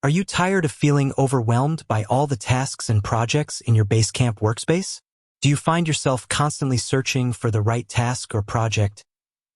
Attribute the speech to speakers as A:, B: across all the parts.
A: Are you tired of feeling overwhelmed by all the tasks and projects in your Basecamp workspace? Do you find yourself constantly searching for the right task or project,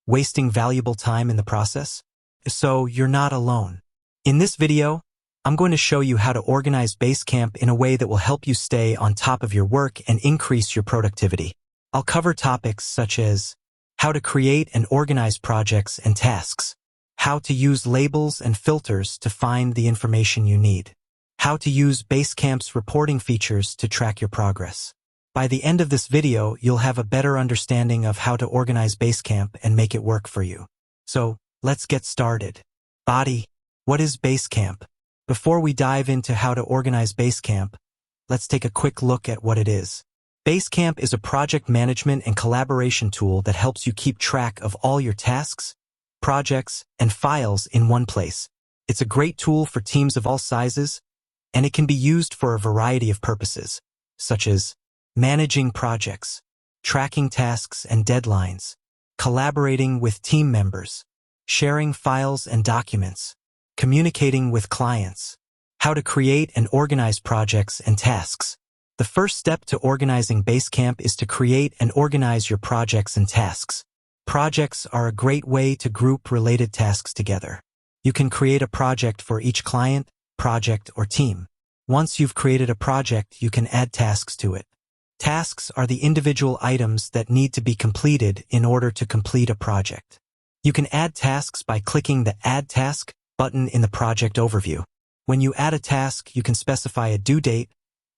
A: wasting valuable time in the process? If so, you're not alone. In this video, I'm going to show you how to organize Basecamp in a way that will help you stay on top of your work and increase your productivity. I'll cover topics such as how to create and organize projects and tasks, how to use labels and filters to find the information you need, how to use Basecamp's reporting features to track your progress. By the end of this video, you'll have a better understanding of how to organize Basecamp and make it work for you. So, let's get started. Body, what is Basecamp? Before we dive into how to organize Basecamp, let's take a quick look at what it is. Basecamp is a project management and collaboration tool that helps you keep track of all your tasks, projects, and files in one place. It's a great tool for teams of all sizes, and it can be used for a variety of purposes, such as managing projects, tracking tasks and deadlines, collaborating with team members, sharing files and documents, communicating with clients, how to create and organize projects and tasks. The first step to organizing Basecamp is to create and organize your projects and tasks. Projects are a great way to group related tasks together. You can create a project for each client, project, or team. Once you've created a project, you can add tasks to it. Tasks are the individual items that need to be completed in order to complete a project. You can add tasks by clicking the Add Task button in the project overview. When you add a task, you can specify a due date,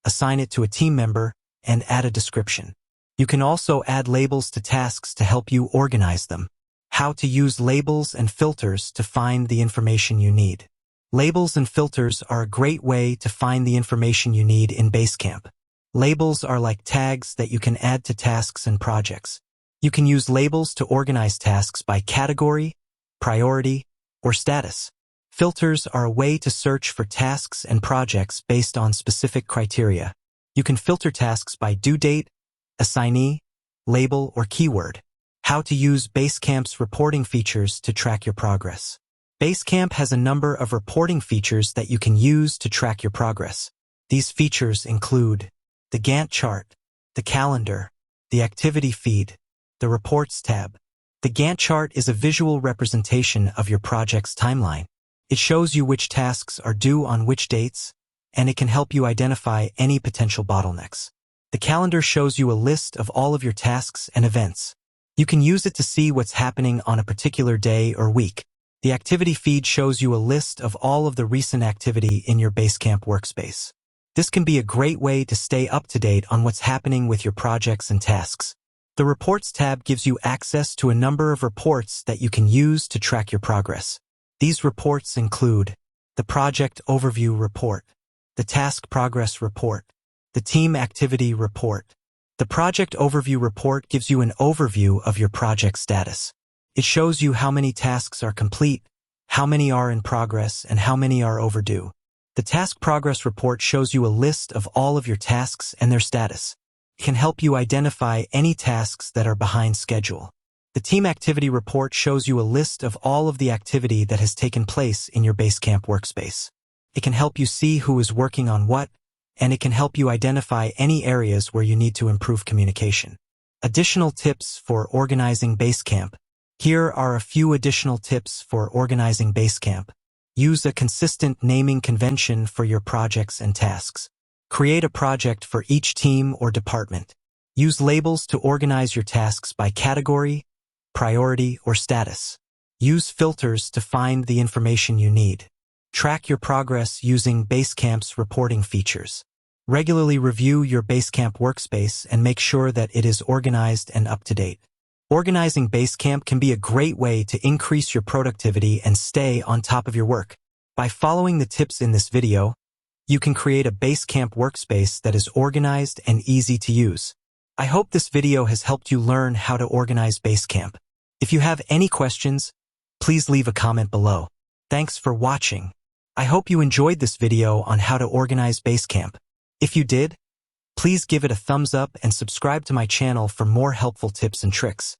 A: assign it to a team member, and add a description. You can also add labels to tasks to help you organize them. How to use labels and filters to find the information you need. Labels and filters are a great way to find the information you need in Basecamp. Labels are like tags that you can add to tasks and projects. You can use labels to organize tasks by category, priority, or status. Filters are a way to search for tasks and projects based on specific criteria. You can filter tasks by due date, assignee, label, or keyword. How to use Basecamp's reporting features to track your progress. Basecamp has a number of reporting features that you can use to track your progress. These features include the Gantt chart, the calendar, the activity feed, the reports tab. The Gantt chart is a visual representation of your project's timeline. It shows you which tasks are due on which dates, and it can help you identify any potential bottlenecks. The calendar shows you a list of all of your tasks and events. You can use it to see what's happening on a particular day or week. The activity feed shows you a list of all of the recent activity in your Basecamp workspace. This can be a great way to stay up to date on what's happening with your projects and tasks. The Reports tab gives you access to a number of reports that you can use to track your progress. These reports include the Project Overview Report, the Task Progress Report, the Team Activity Report. The Project Overview Report gives you an overview of your project status. It shows you how many tasks are complete, how many are in progress, and how many are overdue. The Task Progress Report shows you a list of all of your tasks and their status. It can help you identify any tasks that are behind schedule. The Team Activity Report shows you a list of all of the activity that has taken place in your Basecamp workspace. It can help you see who is working on what, and it can help you identify any areas where you need to improve communication. Additional tips for organizing Basecamp. Here are a few additional tips for organizing Basecamp. Use a consistent naming convention for your projects and tasks. Create a project for each team or department. Use labels to organize your tasks by category, priority, or status. Use filters to find the information you need. Track your progress using Basecamp's reporting features. Regularly review your Basecamp workspace and make sure that it is organized and up to date. Organizing Basecamp can be a great way to increase your productivity and stay on top of your work. By following the tips in this video, you can create a Basecamp workspace that is organized and easy to use. I hope this video has helped you learn how to organize Basecamp. If you have any questions, please leave a comment below. Thanks for watching. I hope you enjoyed this video on how to organize Basecamp. If you did, please give it a thumbs up and subscribe to my channel for more helpful tips and tricks.